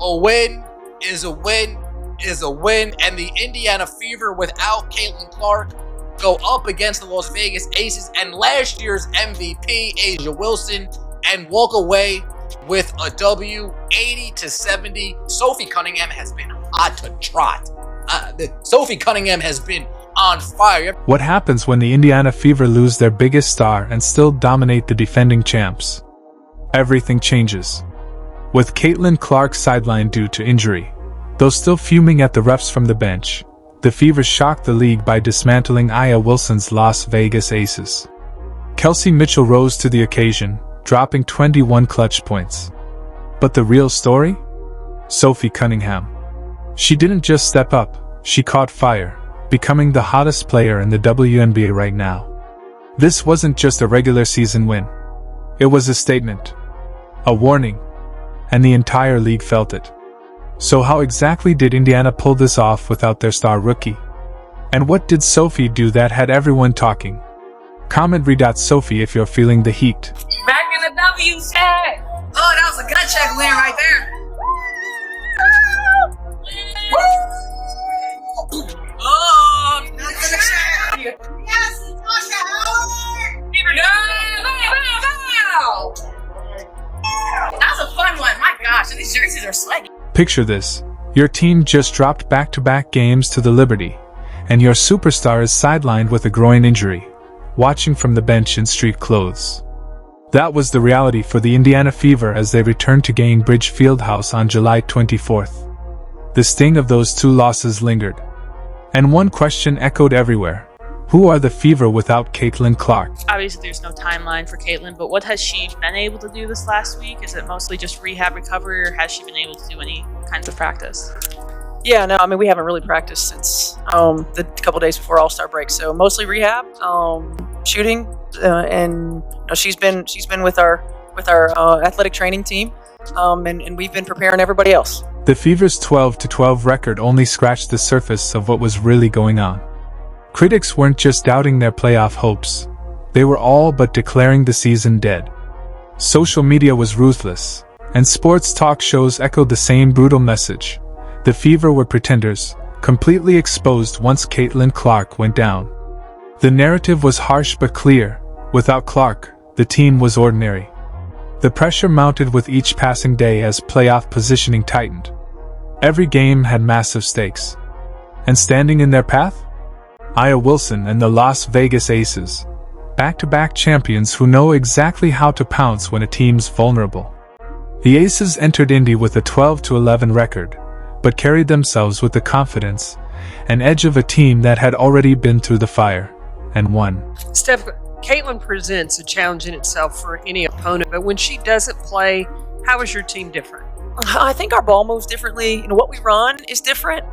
A win is a win is a win, and the Indiana Fever without Caitlin Clark go up against the Las Vegas Aces and last year's MVP, A'ja Wilson, and walk away with a W, 80-70. Sophie Cunningham has been hot to trot. Sophie Cunningham has been on fire. What happens when the Indiana Fever lose their biggest star and still dominate the defending champs? Everything changes. With Caitlin Clark sidelined due to injury, though still fuming at the refs from the bench, the Fever shocked the league by dismantling A'ja Wilson's Las Vegas Aces. Kelsey Mitchell rose to the occasion, dropping 21 clutch points. But the real story? Sophie Cunningham. She didn't just step up, she caught fire, becoming the hottest player in the WNBA right now. This wasn't just a regular season win. It was a statement. A warning. And the entire league felt it. So how exactly did Indiana pull this off without their star rookie? And what did Sophie do that had everyone talking? Comment @Sophie if you're feeling the heat. Back in the W set. Oh, that was a gut check win right there. Oh, that's the check. Yes, Natasha Howard. That was a fun one. My gosh, these jerseys are swaggy. Picture this. Your team just dropped back-to-back games to the Liberty, and your superstar is sidelined with a groin injury, watching from the bench in street clothes. That was the reality for the Indiana Fever as they returned to Gainbridge Fieldhouse on July 24th. The sting of those two losses lingered. And one question echoed everywhere. Who are the Fever without Caitlin Clark? Obviously, there's no timeline for Caitlin, but what has she been able to do this last week? Is it mostly just rehab recovery, or has she been able to do any kinds of practice? Yeah, no, I mean, we haven't really practiced since the couple days before All-Star break, so mostly rehab, shooting, and she's been with our athletic training team, and we've been preparing everybody else. The Fever's 12-12 record only scratched the surface of what was really going on. Critics weren't just doubting their playoff hopes, they were all but declaring the season dead. Social media was ruthless, and sports talk shows echoed the same brutal message. The Fever were pretenders, completely exposed once Caitlin Clark went down. The narrative was harsh but clear. Without Clark, the team was ordinary. The pressure mounted with each passing day as playoff positioning tightened. Every game had massive stakes. And standing in their path? A'ja Wilson and the Las Vegas Aces, back-to-back champions who know exactly how to pounce when a team's vulnerable. The Aces entered Indy with a 12-11 record, but carried themselves with the confidence and edge of a team that had already been through the fire and won. Steph, Caitlin presents a challenge in itself for any opponent, but when she doesn't play, how is your team different? I think our ball moves differently. What we run is different.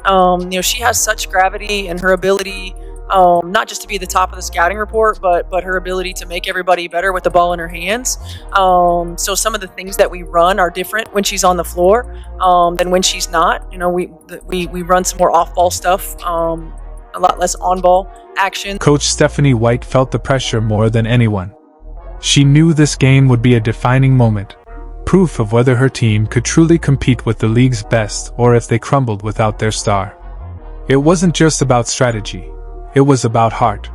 She has such gravity, and her ability, not just to be the top of the scouting report, but her ability to make everybody better with the ball in her hands. So some of the things that we run are different when she's on the floor than when she's not. We run some more off-ball stuff, a lot less on-ball action. Coach Stephanie White felt the pressure more than anyone. She knew this game would be a defining moment. Proof of whether her team could truly compete with the league's best or if they crumbled without their star. It wasn't just about strategy, it was about heart.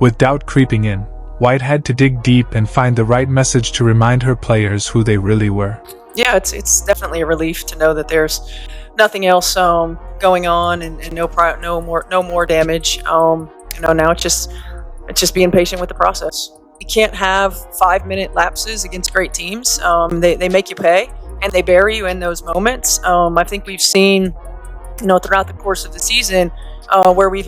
With doubt creeping in, White had to dig deep and find the right message to remind her players who they really were. Yeah, it's definitely a relief to know that there's nothing else going on and no more damage. Now it's just being patient with the process. You can't have 5-minute lapses against great teams. They make you pay, and they bury you in those moments. I think we've seen, throughout the course of the season, where we've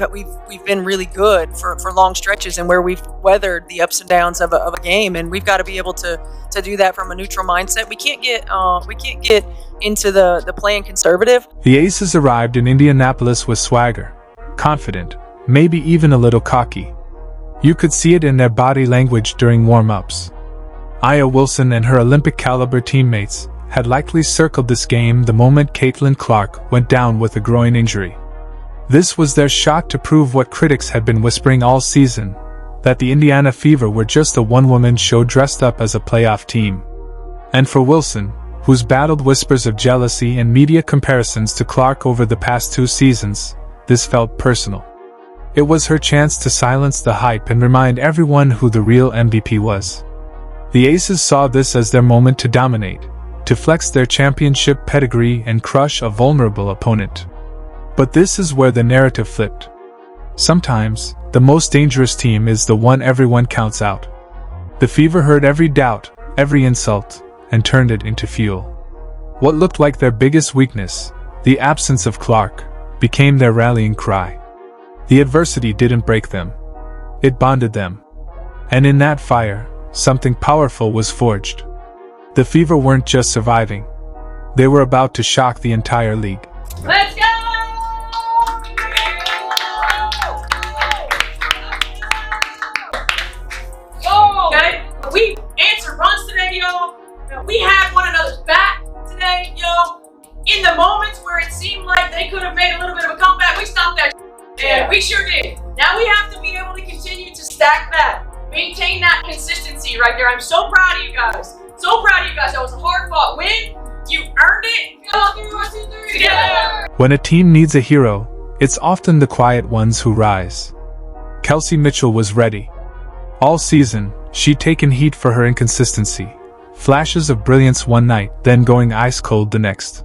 been really good for long stretches, and where we've weathered the ups and downs of a game, and we've got to be able to do that from a neutral mindset. We can't get into the playing conservative. The Aces arrived in Indianapolis with swagger, confident, maybe even a little cocky. You could see it in their body language during warm-ups. A'ja Wilson and her Olympic-caliber teammates had likely circled this game the moment Caitlin Clark went down with a groin injury. This was their shot to prove what critics had been whispering all season, that the Indiana Fever were just a one-woman show dressed up as a playoff team. And for Wilson, who's battled whispers of jealousy and media comparisons to Clark over the past 2 seasons, this felt personal. It was her chance to silence the hype and remind everyone who the real MVP was. The Aces saw this as their moment to dominate, to flex their championship pedigree and crush a vulnerable opponent. But this is where the narrative flipped. Sometimes, the most dangerous team is the one everyone counts out. The Fever heard every doubt, every insult, and turned it into fuel. What looked like their biggest weakness, the absence of Clark, became their rallying cry. The adversity didn't break them. It bonded them. And in that fire, something powerful was forged. The Fever weren't just surviving. They were about to shock the entire league. Let's go! Okay, we answered runs today, y'all. We had one another's back today, yo. In the moments where it seemed like they could have made a little bit of a comeback, we stopped that. And we sure did. Now we have to be able to continue to stack that, maintain that consistency right there. I'm so proud of you guys. So proud of you guys. That was a hard-fought win. You earned it. Go 3, 1, 2, 3 together. When a team needs a hero, it's often the quiet ones who rise. Kelsey Mitchell was ready. All season, she'd taken heat for her inconsistency. Flashes of brilliance one night, then going ice cold the next.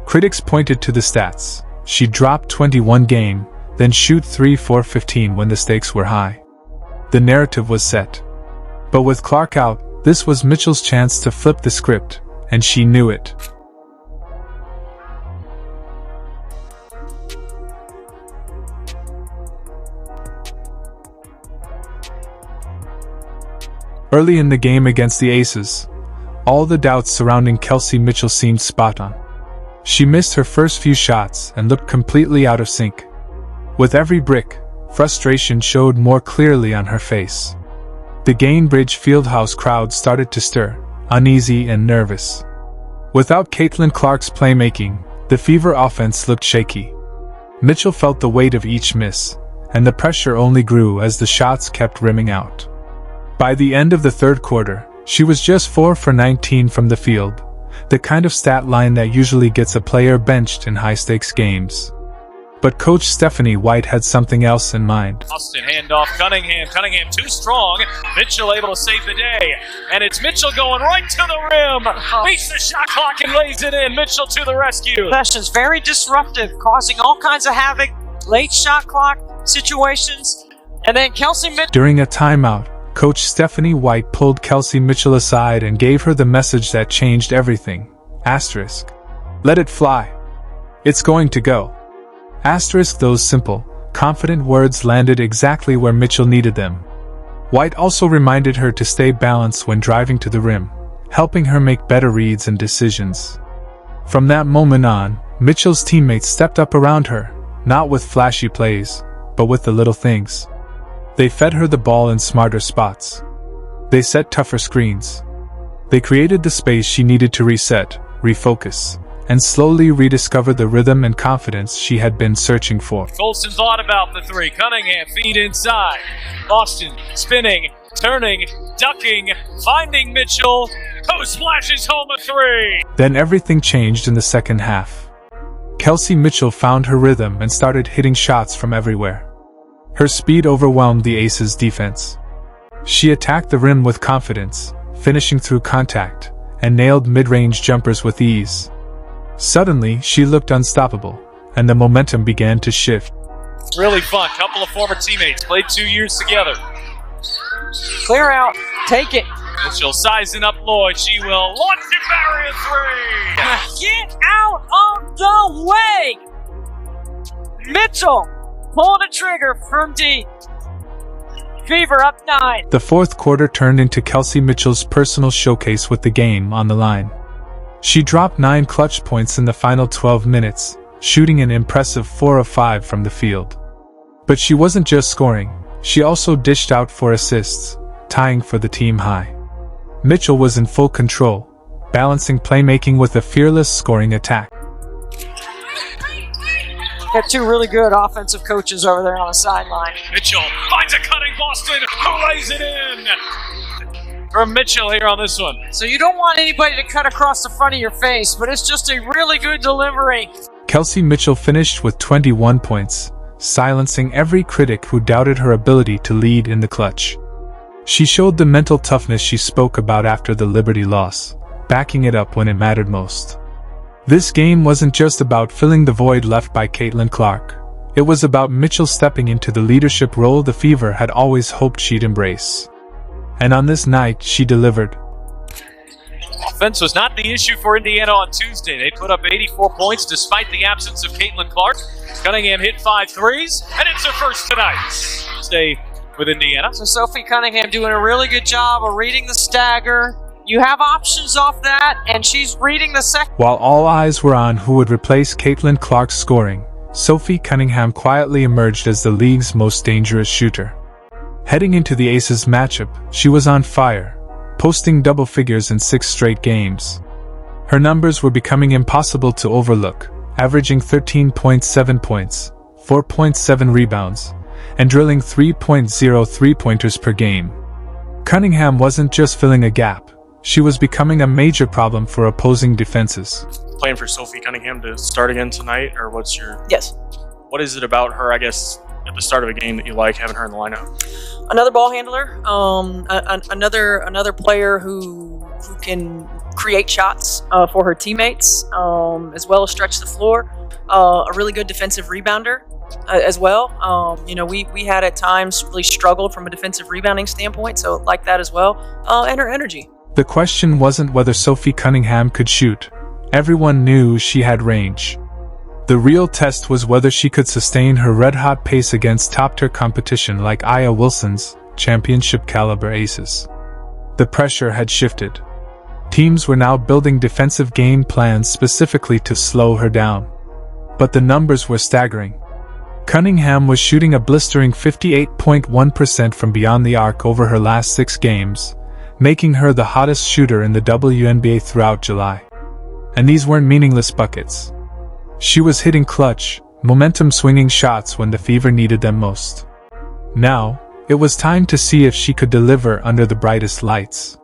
Critics pointed to the stats. She'd drop 21 game, then shoot 3 for 15 when the stakes were high. The narrative was set. But with Clark out, this was Mitchell's chance to flip the script, and she knew it. Early in the game against the Aces, all the doubts surrounding Kelsey Mitchell seemed spot on. She missed her first few shots and looked completely out of sync. With every brick, frustration showed more clearly on her face. The Gainbridge Fieldhouse crowd started to stir, uneasy and nervous. Without Caitlin Clark's playmaking, the Fever offense looked shaky. Mitchell felt the weight of each miss, and the pressure only grew as the shots kept rimming out. By the end of the third quarter, she was just 4 for 19 from the field, the kind of stat line that usually gets a player benched in high-stakes games. But Coach Stephanie White had something else in mind. Austin handoff, Cunningham too strong. Mitchell able to save the day. And it's Mitchell going right to the rim. Beats the shot clock and lays it in. Mitchell to the rescue. Possessions very disruptive, causing all kinds of havoc, late shot clock situations. And then Kelsey Mitchell. During a timeout, Coach Stephanie White pulled Kelsey Mitchell aside and gave her the message that changed everything. Asterisk. Let it fly. It's going to go. Asterisk. Those simple, confident words landed exactly where Mitchell needed them. White also reminded her to stay balanced when driving to the rim, helping her make better reads and decisions. From that moment on, Mitchell's teammates stepped up around her, not with flashy plays, but with the little things. They fed her the ball in smarter spots. They set tougher screens. They created the space she needed to reset, refocus, and slowly rediscover the rhythm and confidence she had been searching for. Colson thought about the three. Cunningham feed inside. Austin spinning, turning, ducking, finding Mitchell. Post splashes home a three. Then everything changed in the second half. Kelsey Mitchell found her rhythm and started hitting shots from everywhere. Her speed overwhelmed the Aces' defense. She attacked the rim with confidence, finishing through contact, and nailed mid-range jumpers with ease. Suddenly, she looked unstoppable, and the momentum began to shift. Really fun. Couple of former teammates. Played 2 years together. Clear out. Take it. Mitchell sizing up Lloyd. She will launch it, barrier three. Get out of the way! Mitchell pulled a trigger from deep. Fever up 9. The fourth quarter turned into Kelsey Mitchell's personal showcase with the game on the line. She dropped 9 clutch points in the final 12 minutes, shooting an impressive 4 of 5 from the field. But she wasn't just scoring, she also dished out 4 assists, tying for the team high. Mitchell was in full control, balancing playmaking with a fearless scoring attack. Got 2 really good offensive coaches over there on the sideline. Mitchell finds a cutting Boston, who lays it in. from Mitchell here on this one. So you don't want anybody to cut across the front of your face, but it's just a really good delivery. Kelsey Mitchell finished with 21 points, silencing every critic who doubted her ability to lead in the clutch. She showed the mental toughness she spoke about after the Liberty loss, backing it up when it mattered most. This game wasn't just about filling the void left by Caitlin Clark. It was about Mitchell stepping into the leadership role the Fever had always hoped she'd embrace. And on this night, she delivered. Offense was not the issue for Indiana on Tuesday. They put up 84 points despite the absence of Caitlin Clark. Cunningham hit 5 threes, and it's her first tonight. Stay with Indiana. So Sophie Cunningham doing a really good job of reading the stagger. You have options off that, and she's reading the second. While all eyes were on who would replace Caitlin Clark's scoring, Sophie Cunningham quietly emerged as the league's most dangerous shooter. Heading into the Aces matchup, she was on fire, posting double figures in 6 straight games. Her numbers were becoming impossible to overlook, averaging 13.7 points, 4.7 rebounds, and drilling 3.0 three-pointers per game. Cunningham wasn't just filling a gap, she was becoming a major problem for opposing defenses. Playing for Sophie Cunningham to start again tonight, or what's your... Yes. What is it about her, I guess, at the start of a game that you like having her in the lineup? Another ball handler, another player who can create shots for her teammates, as well as stretch the floor. A really good defensive rebounder as well. We had at times really struggled from a defensive rebounding standpoint, so like that as well. And her energy. The question wasn't whether Sophie Cunningham could shoot. Everyone knew she had range. The real test was whether she could sustain her red-hot pace against top-tier competition like Aya Wilson's championship-caliber Aces. The pressure had shifted. Teams were now building defensive game plans specifically to slow her down. But the numbers were staggering. Cunningham was shooting a blistering 58.1% from beyond the arc over her last 6 games, making her the hottest shooter in the WNBA throughout July. And these weren't meaningless buckets. She was hitting clutch, momentum-swinging shots when the Fever needed them most. Now, it was time to see if she could deliver under the brightest lights.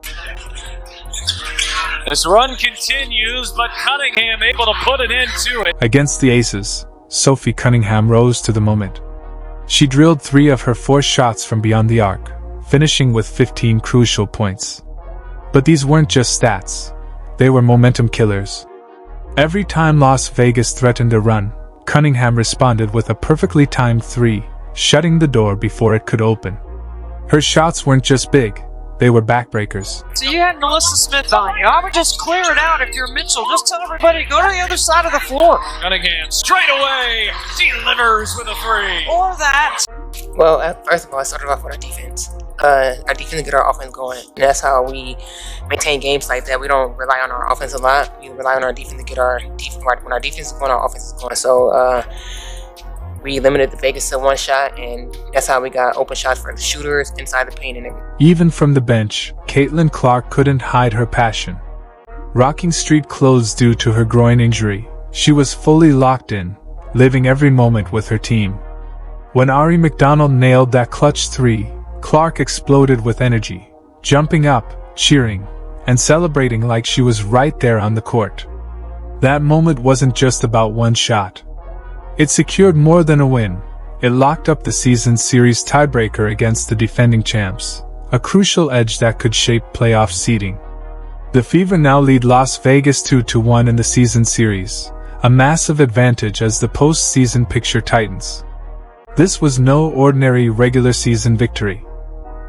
This run continues, but Cunningham able to put an end to it. Against the Aces, Sophie Cunningham rose to the moment. She drilled 3 of her 4 shots from beyond the arc, finishing with 15 crucial points. But these weren't just stats. They were momentum killers. Every time Las Vegas threatened a run, Cunningham responded with a perfectly timed 3, shutting the door before it could open. Her shots weren't just big, they were backbreakers. So you had Melissa Smith on you. I would just clear it out if you're Mitchell. Just tell everybody to go to the other side of the floor. Cunningham straight away delivers with a 3. Or that. Well, first of all, I started off with our defense. Our defense get our offense going. And that's how we maintain games like that. We don't rely on our offense a lot. We rely on our defense to get our defense. When our defense is going, our offense is going. So we limited the Vegas to 1 shot, and that's how we got open shots for the shooters inside the paint and everything. Even from the bench, Caitlin Clark couldn't hide her passion. Rocking street clothes due to her groin injury, she was fully locked in, living every moment with her team. When Ari McDonald nailed that clutch 3, Clark exploded with energy, jumping up, cheering, and celebrating like she was right there on the court. That moment wasn't just about 1 shot. It secured more than a win. It locked up the season series tiebreaker against the defending champs, a crucial edge that could shape playoff seeding. The Fever now lead Las Vegas 2-1 in the season series, a massive advantage as the postseason picture tightens. This was no ordinary regular season victory.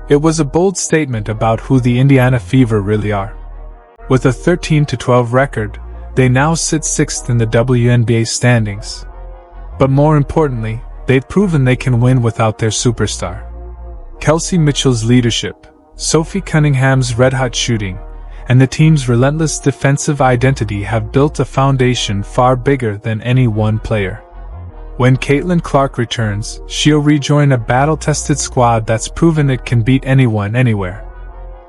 It was a bold statement about who the Indiana Fever really are. With a 13-12 record, they now sit 6th in the WNBA standings. But more importantly, they've proven they can win without their superstar. Kelsey Mitchell's leadership, Sophie Cunningham's red-hot shooting, and the team's relentless defensive identity have built a foundation far bigger than any one player. When Caitlin Clark returns, she'll rejoin a battle-tested squad that's proven it can beat anyone anywhere.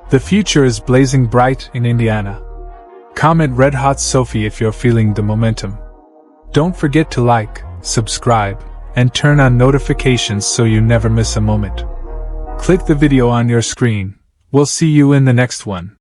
The future is blazing bright in Indiana. Comment Red Hot Sophie if you're feeling the momentum. Don't forget to like, subscribe, and turn on notifications so you never miss a moment. Click the video on your screen, We'll see you in the next one.